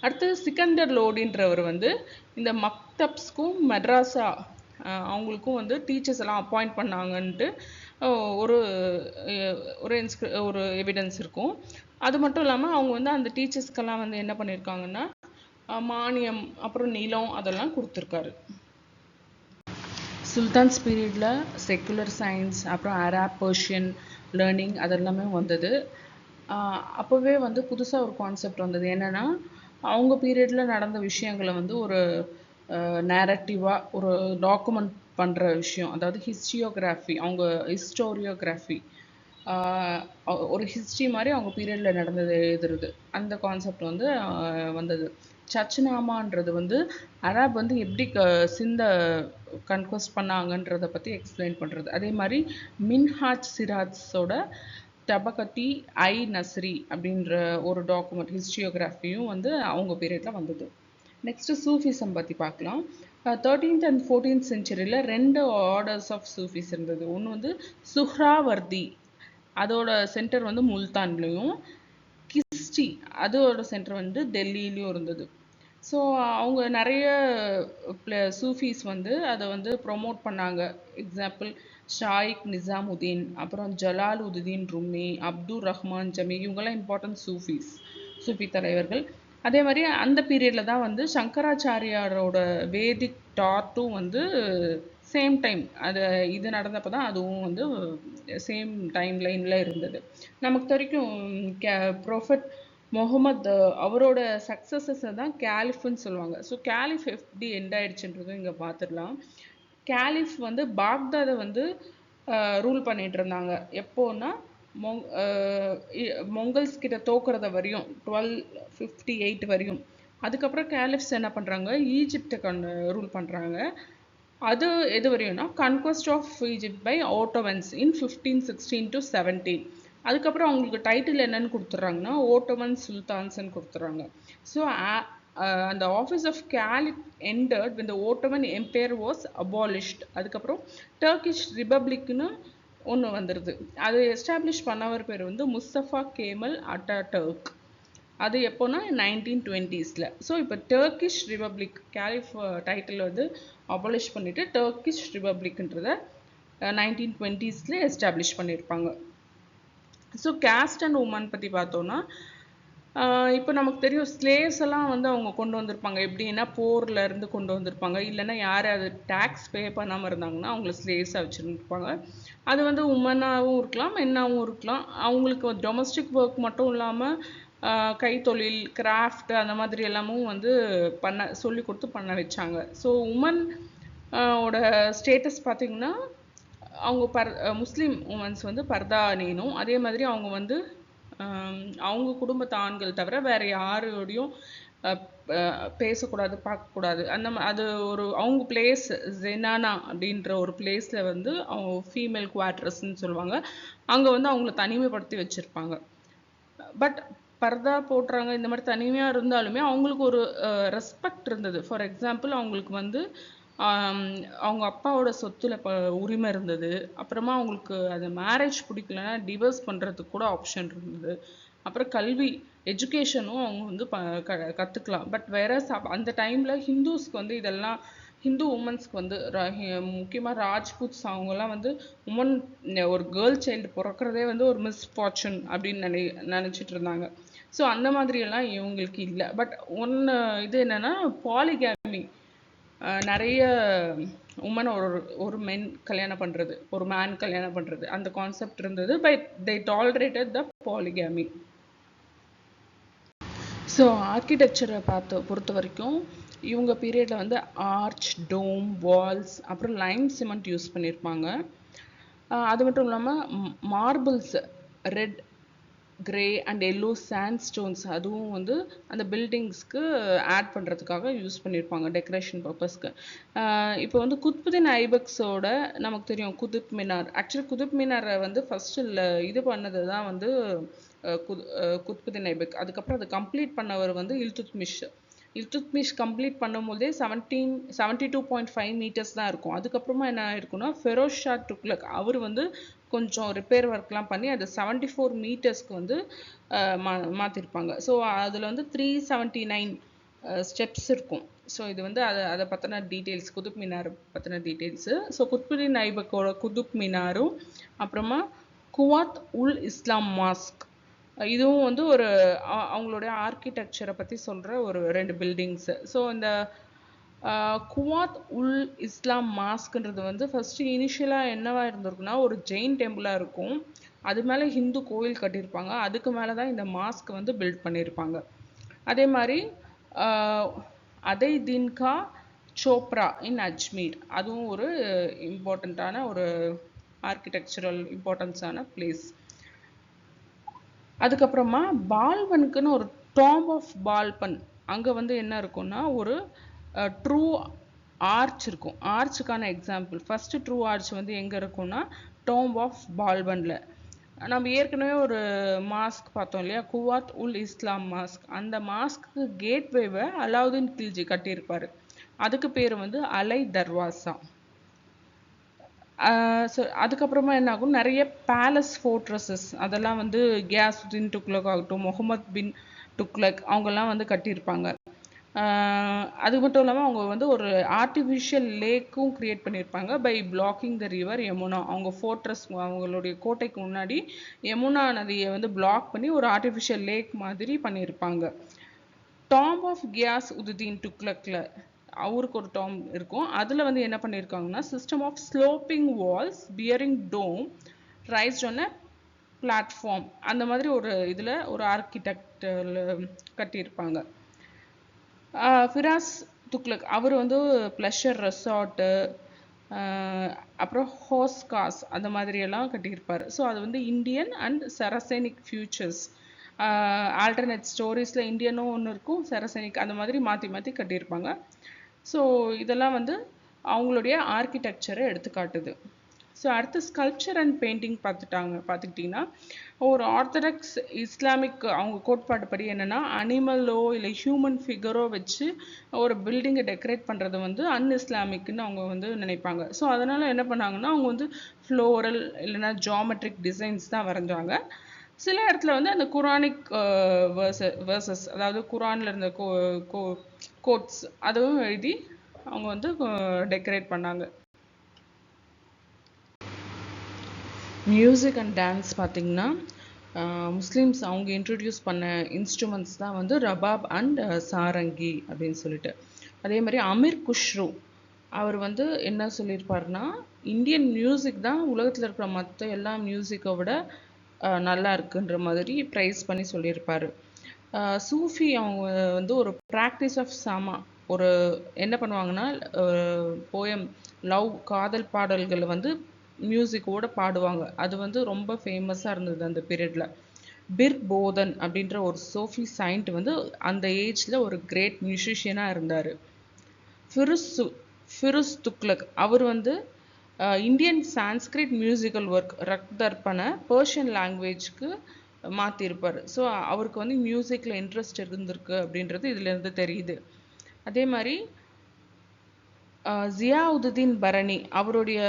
அடுத்து சிக்கந்தர் லோடின்றவர் வந்து இந்த மக்தப்ஸ்க்கும் மட்ராஸா அவங்களுக்கும் வந்து டீச்சர்ஸ் எல்லாம் அப்பாயிண்ட் பண்ணாங்கன்ட்டு ஒரு ஒரு எவிடன்ஸ் இருக்கும். அது மட்டும் இல்லாமல் அவங்க வந்து அந்த டீச்சர்ஸ்க்கெல்லாம் வந்து என்ன பண்ணியிருக்காங்கன்னா மானியம் அப்புறம் நிலம் அதெல்லாம் கொடுத்துருக்காரு. சுல்தான்ஸ் பீரியடில் செக்குலர் சயின்ஸ் அப்புறம் அரப், பர்ஷியன் லேர்னிங் அதெல்லாமே வந்தது. அப்போவே வந்து புதுசாக ஒரு கான்செப்ட் வந்தது. என்னென்னா அவங்க பீரியடில் நடந்த விஷயங்களை வந்து ஒரு நேரட்டிவாக ஒரு டாக்குமெண்ட் பண்ணுற விஷயம், அதாவது ஹிஸ்டியோகிராஃபி, அவங்க ஹிஸ்டோரியோகிராஃபி, ஒரு ஹிஸ்ட்ரி மாதிரி அவங்க பீரியடில் நடந்தது எழுதுறது, அந்த கான்செப்ட் வந்து வந்தது. சச்னாமான்றது வந்து அரப் வந்து எப்படி சிந்த கன்கொஸ்ட் பண்ணாங்கன்றதை பற்றி எக்ஸ்பிளைன் பண்ணுறது. அதே மாதிரி மின்ஹாஜ் சிராஜோட தபகத்தி ஐ நஸ்ரி அப்படின்ற ஒரு டாக்குமெண்ட் ஹிஸ்டியோகிராஃபியும் வந்து அவங்க பீரியடில் வந்தது. நெக்ஸ்ட்டு சூஃபிசம் பற்றி பார்க்கலாம். 13th and 14th centuryல 2 ஆர்டர்ஸ் ஆஃப் சூஃபிஸ் இருந்தது. ஒன்று வந்து சுஹ்ராவர்தி, அதோட சென்டர் வந்து முல்தான்லேயும், கிஸ்டி அதோட சென்டர் வந்து டெல்லியிலையும் இருந்தது. ஸோ அவங்க நிறைய சூஃபீஸ் வந்து அதை வந்து ப்ரொமோட் பண்ணாங்க. எக்ஸாம்பிள் ஷாயிக் நிசாமுதீன், அப்புறம் ஜலாலுதீன் ருமி, அப்துல் ரஹ்மான் ஜமி, இவங்கெல்லாம் இம்பார்ட்டன்ட் சூஃபி தலைவர்கள். அதே மாதிரி அந்த பீரியடில் தான் வந்து சங்கராச்சாரியாரோட வேதிக் டார்ட்டும் வந்து சேம் டைம் இது நடந்தப்போ தான் அதுவும் வந்து சேம் டைம் லைனில் இருந்தது. நமக்கு வரைக்கும் ப்ரொஃபட் முகமது அவரோட சக்ஸஸஸை தான் கேலிஃப்னு சொல்லுவாங்க. ஸோ கேலிஃப் எப்படி எண்ட் ஆயிடுச்சுன்றதும் இங்கே பார்த்துடலாம். கேலிஃப் வந்து பாக்தாதை வந்து ரூல் பண்ணிட்டு இருந்தாங்க. எப்போன்னா மொங்கல்ஸ் கிட்ட தோக்குறத வரையும் 1258 வரையும். அதுக்கப்புறம் கேலிஃப்ஸ் என்ன பண்ணுறாங்க, ஈஜிப்டை ரூல் பண்ணுறாங்க. அது எது வரையும்னா conquest of Egypt by Ottomans in 1516 to 17. அதுக்கப்புறம் அவங்களுக்கு டைட்டில் என்னன்னு கொடுத்துட்றாங்கன்னா ஓட்டோவன் சுல்தான்ஸ்ன்னு கொடுத்துட்றாங்க. ஸோ அந்த office of caliph ended when the Ottoman Empire was abolished. அதுக்கப்புறம் டர்க்கிஷ் ரிபப்ளிக்னு ஒன்று வந்துடுது. அதை எஸ்டாப்ளிஷ் பண்ணவர் பேர் வந்து முஸ்தஃபா கேமல் அட்டாடர்க். அது எப்போனா 1920s. ஸோ இப்போ டர்க்கிஷ் ரிபப்ளிக் கேலிஃப் டைட்டில் வந்து அபாலிஷ் பண்ணிவிட்டு டர்க்கிஷ் ரிபப்ளிக்ன்றத 1920s எஸ்டாப்ளிஷ் பண்ணியிருப்பாங்க. ஸோ கேஸ்ட் அண்ட் உமன் பற்றி பார்த்தோன்னா இப்போ நமக்கு தெரியும் ஸ்லேவ்ஸ் எல்லாம் வந்து அவங்க கொண்டு வந்திருப்பாங்க. எப்படின்னா போர்ல இருந்து கொண்டு வந்திருப்பாங்க. இல்லைன்னா யார் அது டேக்ஸ் பே பண்ணாமல் இருந்தாங்கன்னா அவங்கள ஸ்லேவ்ஸாக வச்சுருப்பாங்க. அது வந்து உமனாகவும் இருக்கலாம், மென்னாகவும் இருக்கலாம். அவங்களுக்கு டொமஸ்டிக் ஒர்க் மட்டும் இல்லாமல் கைத்தொழில், கிராஃப்ட் அந்த மாதிரி எல்லாமும் வந்து சொல்லி கொடுத்து பண்ண வச்சாங்க. ஸோ உமன் ஓட ஸ்டேட்டஸ் பார்த்திங்கன்னா அவங்க முஸ்லீம் உமன்ஸ் வந்து பர்தா அணியணும். அதே மாதிரி அவங்க வந்து அவங்க குடும்பத்து ஆண்கள் தவிர வேறு யாரோடையும் பேசக்கூடாது, பார்க்கக்கூடாது. அது ஒரு அவங்க பிளேஸ் ஜெனானா அப்படின்ற ஒரு பிளேஸில் வந்து அவங்க ஃபீமேல் குவார்டர்ஸ்ன்னு சொல்லுவாங்க. அங்கே வந்து அவங்கள தனிமைப்படுத்தி வச்சுருப்பாங்க. பட் பர்தா போடுறாங்க, இந்த மாதிரி தனிமையாக இருந்தாலுமே அவங்களுக்கு ஒரு ரெஸ்பெக்ட் இருந்தது. ஃபார் எக்ஸாம்பிள் அவங்களுக்கு வந்து அவங்க அப்பாவோட சொத்துல உரிமை இருந்தது. அப்புறமா அவங்களுக்கு அது மேரேஜ் பிடிக்கலன்னா டிவோர்ஸ் பண்ணுறதுக்கு கூட ஆப்ஷன் இருந்தது. அப்புறம் கல்வி, எஜுகேஷனும் அவங்க வந்து கற்றுக்கலாம். பட் வேற அந்த டைமில் ஹிந்துஸ்க்கு வந்து இதெல்லாம் ஹிந்து உமன்ஸ்க்கு வந்து முக்கியமாக ராஜ்புட்ஸ் அவங்கெல்லாம் வந்து உமன் ஒரு கேர்ள் சைல்டு பிறக்கிறதே வந்து ஒரு மிஸ்ஃபார்ச்சூன் அப்படின்னு நினச்சிட்டு இருந்தாங்க. ஸோ அந்த மாதிரியெல்லாம் இவங்களுக்கு இல்லை. பட் ஒன்று இது என்னென்னா பாலிகேமி, நிறைய உமன் ஒரு மென் கல்யாணம் பண்ணுறது, ஒரு மேன் கல்யாணம் பண்ணுறது, அந்த கான்செப்ட் இருந்தது. But they tolerated the polygamy. ஸோ ஆர்கிடெக்சரை பொறுத்த வரைக்கும் இவங்க பீரியடில் வந்து ஆர்ச், டோம், வால்ஸ், அப்புறம் லைம் சிமெண்ட் யூஸ் பண்ணியிருப்பாங்க. அது மட்டும் இல்லாமல் marbles, red, grey and yellow sandstones அதுவும் வந்து அந்த பில்டிங்ஸ்க்கு ஆட் பண்ணுறதுக்காக யூஸ் பண்ணியிருப்பாங்க டெக்கரேஷன் பர்பஸ்க்கு. இப்போ வந்து குத்புதீன் ஐபக்ஸோட நமக்கு தெரியும் குதுப் மினார். ஆக்சுவலி குதுப் மினாரை வந்து ஃபஸ்ட்டு இது பண்ணது தான் வந்து குத்புதீன் ஐபக். அதுக்கப்புறம் அதை கம்ப்ளீட் பண்ணவர் வந்து இல்துத்மிஷ் கம்ப்ளீட் பண்ணும்போதே 72.5 மீட்டர்ஸ் தான் இருக்கும். அதுக்கப்புறமா என்ன ஆயிருக்குன்னா ஃபெரோஸ் ஷா துக்ளக் அவர் வந்து கொஞ்சம் ரிப்பேர் ஒர்க்லாம் பண்ணி அதை 74 மீட்டர்ஸ்க்கு வந்து மாற்றிருப்பாங்க. ஸோ அதில் வந்து 379 ஸ்டெப்ஸ் இருக்கும். ஸோ இது வந்து அதை பற்றின டீட்டெயில்ஸ், குதுப் மினார் பற்றின டீட்டெயில்ஸு. ஸோ குத்புதீன் ஐபக்கோட குதுப் மினாரும் அப்புறமா குவாத் உல் இஸ்லாம் மாஸ்க், இதுவும் வந்து ஒரு அவங்களுடைய ஆர்கிடெக்சரை பற்றி சொல்கிற ஒரு 2 பில்டிங்ஸு. ஸோ இந்த குவாத் உல் இஸ்லாம் மாஸ்க்ன்றது வந்து ஃபஸ்ட்டு இனிஷியலாக என்னவா இருந்திருக்குன்னா ஒரு ஜெயின் டெம்பிளாக இருக்கும். அது மேலே ஹிந்து கோயில் கட்டியிருப்பாங்க. அதுக்கு மேலே தான் இந்த மாஸ்க் வந்து பில்ட் பண்ணியிருப்பாங்க. அதே மாதிரி அதை தின்கா சோப்ரா இன் அஜ்மீர், அதுவும் ஒரு இம்பார்ட்டண்ட்டான ஒரு ஆர்கிடெக்சரல் இம்பார்ட்டன்ஸான பிளேஸ். அதுக்கப்புறமா பால்பனுக்குன்னு ஒரு டாம் ஆஃப் பால்பன், அங்கே வந்து என்ன இருக்குன்னா ஒரு ட்ரூ ஆர்ச் இருக்கும். ஆர்ச்சுக்கான எக்ஸாம்பிள் ஃபஸ்ட்டு ட்ரூ ஆர்ச் வந்து எங்கே இருக்குன்னா டாம் ஆஃப் பால்பனில். நம்ம ஏற்கனவே ஒரு மாஸ்க் பார்த்தோம் இல்லையா, குவாத் உல் இஸ்லாம் மாஸ்க். அந்த மாஸ்க்கு கேட்வேவை அலாவுதீன் கில்ஜி கட்டியிருப்பார். அதுக்கு பேர் வந்து அலை தர்வாசா. ஸோ அதுக்கப்புறமா என்ன ஆகும், நிறைய பேலஸ் ஃபோர்ட்ரஸஸ் அதெல்லாம் வந்து கியாசுதீன் துக்ளக் ஆகட்டும், முகமது பின் துக்ளக் அவங்கெல்லாம் வந்து கட்டியிருப்பாங்க. அது மட்டும் இல்லாமல் அவங்க வந்து ஒரு ஆர்டிஃபிஷியல் லேக்கும் க்ரியேட் பண்ணியிருப்பாங்க by blocking the river Yamuna. அவங்க ஃபோர்ட்ரஸ், அவங்களுடைய கோட்டைக்கு முன்னாடி யமுனா நதியை வந்து பிளாக் பண்ணி ஒரு ஆர்டிஃபிஷியல் லேக் மாதிரி பண்ணியிருப்பாங்க. டாம் ஆஃப் கியாஸ் உதுதீன் துக்ளக்கில் அவருக்கு ஒரு டாம் இருக்கும். அதில் வந்து என்ன பண்ணியிருக்காங்கன்னா system of sloping walls bearing dome raised on a platform, அந்த மாதிரி ஒரு இதில் ஒரு ஆர்கிடெக்டில் கட்டியிருப்பாங்க. ஃபிராஸ் துக்ளக் அவர் வந்து ப்ளஷர் ரெசார்ட்டு, அப்புறம் ஹோஸ்காஸ் அந்த மாதிரியெல்லாம் கட்டியிருப்பார். ஸோ அது வந்து இந்தியன் அண்ட் சரசெனிக் ஃபியூச்சர்ஸ், ஆல்டர்னேட் ஸ்டோரிஸில் இந்தியனும் ஒன்று இருக்கும், சரசெனிக் அந்த மாதிரி மாற்றி மாற்றி கட்டியிருப்பாங்க. ஸோ இதெல்லாம் வந்து அவங்களுடைய ஆர்கிடெக்சரை எடுத்துக்காட்டுது. ஸோ அடுத்து ஸ்கல்ப்சர் அண்ட் பெயிண்டிங் பார்த்துக்கிட்டிங்கன்னா ஒரு ஆர்த்தடாக்ஸ் இஸ்லாமிக் அவங்க கோட்பாடு படி என்னென்னா அனிமலோ இல்லை ஹியூமன் ஃபிகரோ வச்சு ஒரு பில்டிங்கை டெக்கரேட் பண்ணுறது வந்து அன்இஸ்லாமிக்னு அவங்க வந்து நினைப்பாங்க. ஸோ அதனால் என்ன பண்ணாங்கன்னா அவங்க வந்து ஃப்ளோரல் இல்லைன்னா ஜாமெட்ரிக் டிசைன்ஸ் தான் வரைஞ்சாங்க. சில இடத்துல வந்து அந்த குரானிக் வேர்சஸ், அதாவது குரானில் இருந்த கோட்ஸ் அதுவும் எழுதி அவங்க வந்து டெக்கரேட் பண்ணாங்க. மியூசிக் அண்ட் டான்ஸ் பார்த்திங்கன்னா முஸ்லீம்ஸ் அவங்க இன்ட்ரடியூஸ் பண்ண இன்ஸ்ட்ருமெண்ட்ஸ் தான் வந்து ரபாப் அண்ட் சாரங்கி அப்படின்னு சொல்லிட்டு. அதே மாதிரி அமீர் குஷ்ரு அவர் வந்து என்ன சொல்லியிருப்பாருன்னா இந்தியன் மியூசிக் தான் உலகத்தில் இருக்கிற மற்ற எல்லா மியூசிக்கை விட நல்லா இருக்குன்ற மாதிரி ப்ரைஸ் பண்ணி சொல்லியிருப்பார். சூஃபி அவங்க வந்து ஒரு ப்ராக்டிஸ் ஆஃப் சாமா, ஒரு என்ன பண்ணுவாங்கன்னா போயம் லவ் காதல் பாடல்களை வந்து மியூசிக்கோட பாடுவாங்க. அது வந்து ரொம்ப ஃபேமஸாக இருந்தது அந்த பீரியடில். பிர் போதன் அப்படின்ற ஒரு சோஃபி சைண்ட் வந்து அந்த ஏஜில் ஒரு கிரேட் மியூசிஷியனாக இருந்தார். ஃபிருஸ் துக்லக் அவர் வந்து இந்தியன் சான்ஸ்கிரிட் மியூசிக்கல் ஒர்க் ரக்தர்பனை பர்ஷியன் லாங்குவேஜ்க்கு மாற்றிருப்பார். ஸோ அவருக்கு வந்து மியூசிக்கில் இன்ட்ரெஸ்ட் இருந்திருக்கு அப்படின்றது இதுலேருந்து தெரியுது. அதே மாதிரி ஜியாவுதீன் பரணி அவருடைய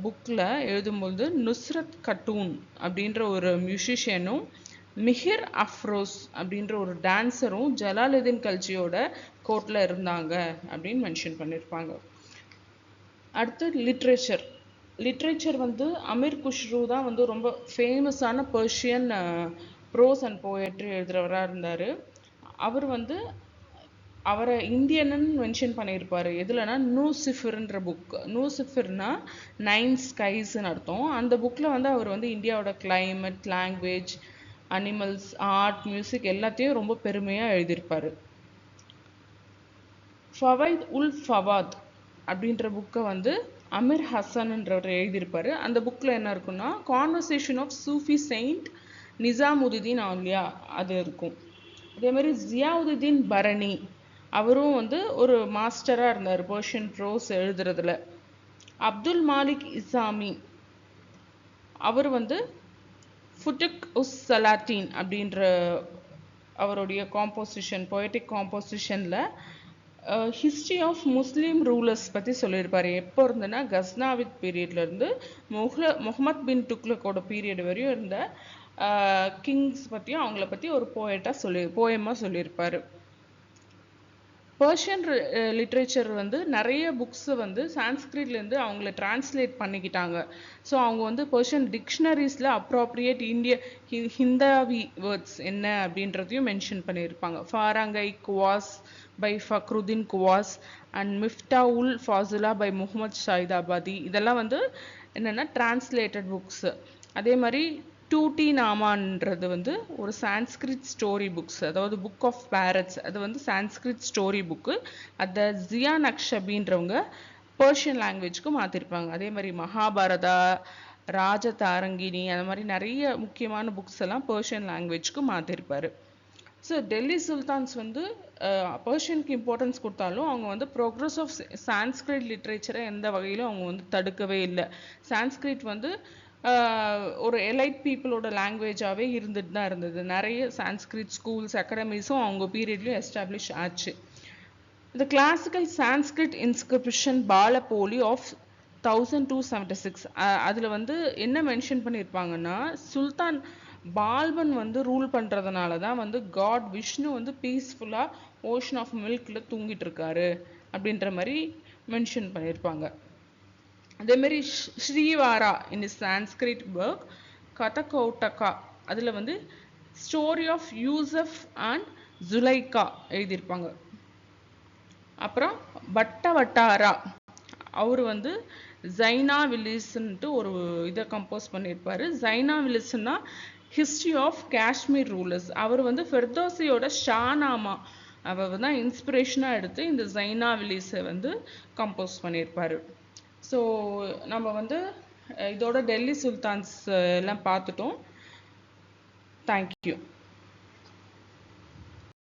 புக்கில் எழுதும்போது நுஸ்ரத் கட்டூன் அப்படின்ற ஒரு மியூசிஷியனும் மிஹிர் அஃப்ரோஸ் அப்படின்ற ஒரு டான்ஸரும் ஜலாலுதீன் கல்ஜியோட கோர்ட்டில் இருந்தாங்க அப்படின்னு மென்ஷன் பண்ணியிருப்பாங்க. அடுத்து லிட்ரேச்சர் வந்து அமீர் குஷ்ரு தான் வந்து ரொம்ப ஃபேமஸான பர்ஷியன் ப்ரோஸ் அண்ட் போயட்ரி எழுதுகிறவராக இருந்தார். அவர் வந்து அவரை இந்தியன்னு மென்ஷன் பண்ணியிருப்பார். எதுலனா நூசிஃபிர்ன்ற புக். நூசிஃபிர்னா 9 ஸ்கைஸ்ன்னு அர்த்தம். அந்த புக்கில் வந்து அவர் வந்து இந்தியாவோட climate, language, animals, art, music எல்லாத்தையும் ரொம்ப பெருமையாக எழுதியிருப்பார். ஃபவைத் உல் ஃபவாத் அப்படின்ற புக்கை வந்து அமீர் ஹசன்ன்றவர் எழுதியிருப்பார். அந்த புக்கில் என்ன இருக்குன்னா conversation of Sufi saint Nizamuddin Auliya அது இருக்கும். அதே மாதிரி ஜியாவுதீன் பரணி அவரும் வந்து ஒரு மாஸ்டராக இருந்தார் பர்ஷியன் ப்ரோஸ் எழுதுறதுல. அப்துல் மாலிக் இசாமி அவர் வந்து ஃபுட்டுக் உஸ் சலாத்தீன் அப்படின்ற அவருடைய காம்போசிஷன், பொயட்டிக் காம்போசிஷனில் ஹிஸ்ட்ரி ஆஃப் முஸ்லீம் ரூலர்ஸ் பற்றி சொல்லியிருப்பார். எப்போ இருந்துன்னா கஸ்னாவித் பீரியட்லேருந்து முகமது பின் துக்லக்கோட பீரியட் வரையும் இருந்த கிங்ஸ் பற்றியும் அவங்கள பற்றி ஒரு போயமாக சொல்லியிருப்பார். பர்ஷியன் லிட்ரேச்சர் வந்து நிறைய புக்ஸை வந்து சான்ஸ்கிரிட்லேருந்து அவங்கள டிரான்ஸ்லேட் பண்ணிக்கிட்டாங்க. ஸோ அவங்க வந்து பர்ஷியன் டிக்ஷனரிஸில் அப்ராப்ரியேட் ஹிந்தாவி வேர்ட்ஸ் என்ன அப்படின்றதையும் மென்ஷன் பண்ணியிருப்பாங்க. ஃபாரங்கை Qawwas by Fakhruddin Qawwas and Miftah ul Fuzala by Muhammad Shadiabadi இதெல்லாம் வந்து என்னென்னா டிரான்ஸ்லேட்டட் புக்ஸு. அதே மாதிரி டூட்டி நாமான்றது வந்து ஒரு சான்ஸ்கிரிட் ஸ்டோரி புக்ஸ், அதாவது புக் ஆஃப் பேரட்ஸ், அது வந்து சான்ஸ்கிரிட் ஸ்டோரி புக்கு. அதை ஜியா நக்ஷபின்றவங்க பர்ஷியன் லாங்குவேஜ்க்கு மாற்றிருப்பாங்க. அதே மாதிரி மகாபாரதா, ராஜதாரங்கினி அந்த மாதிரி நிறைய முக்கியமான புக்ஸ் எல்லாம் பர்ஷியன் லாங்குவேஜ்க்கு மாற்றிருப்பார். ஸோ டெல்லி சுல்தான்ஸ் வந்து பர்ஷியனுக்கு இம்பார்ட்டன்ஸ் கொடுத்தாலும் அவங்க வந்து ப்ரோக்ரஸ் ஆஃப் சான்ஸ்கிரிட் லிட்ரேச்சரை எந்த வகையிலும் அவங்க வந்து தடுக்கவே இல்லை. சான்ஸ்கிரிட் வந்து ஒரு எலைட் பீப்புளோட லாங்குவேஜாகவே இருந்துட்டு தான் இருந்தது. நிறைய சான்ஸ்கிரிட் ஸ்கூல்ஸ், அகாடமிஸும் அவங்க பீரியட்லையும் எஸ்டாப்ளிஷ் ஆச்சு. இந்த கிளாசிக்கல் சான்ஸ்கிரிட் இன்ஸ்கிரிப்ஷன் பாலபோலி ஆஃப் 1276 அதில் வந்து என்ன மென்ஷன் பண்ணியிருப்பாங்கன்னா சுல்தான் பால்பன் வந்து ரூல் பண்ணுறதுனால தான் வந்து காட் விஷ்ணு வந்து பீஸ்ஃபுல்லாக ஓஷன் ஆஃப் மில்கில் தூங்கிட்டு இருக்காரு அப்படின்ற மாதிரி மென்ஷன் பண்ணியிருப்பாங்க. அதேமாரி ஸ்ரீவாரா இன் சான்ஸ்கிரிட் ஒர்க் கதகௌட்டகா அதில் வந்து ஸ்டோரி ஆஃப் யூசஃப் அண்ட் ஜுலைகா எழுதியிருப்பாங்க. அப்புறம் பட்டவட்டாரா அவர் வந்து ஜைனா வில்லிஸ்ன்ட்டு ஒரு இதை கம்போஸ் பண்ணியிருப்பார். ஜைனா வில்லிஸ்னா ஹிஸ்ட்ரி ஆஃப் காஷ்மீர் ரூலர்ஸ். அவர் வந்து ஃபெர்தோசியோட ஷானாமா அவர் தான் இன்ஸ்பிரேஷனாக எடுத்து இந்த ஜைனா வில்லிஸை வந்து கம்போஸ் பண்ணியிருப்பார். ஸோ நம்ம வந்து இதோட டெல்லி சுல்தான்ஸ் எல்லாம் பார்த்துட்டோம். தேங்க்யூ.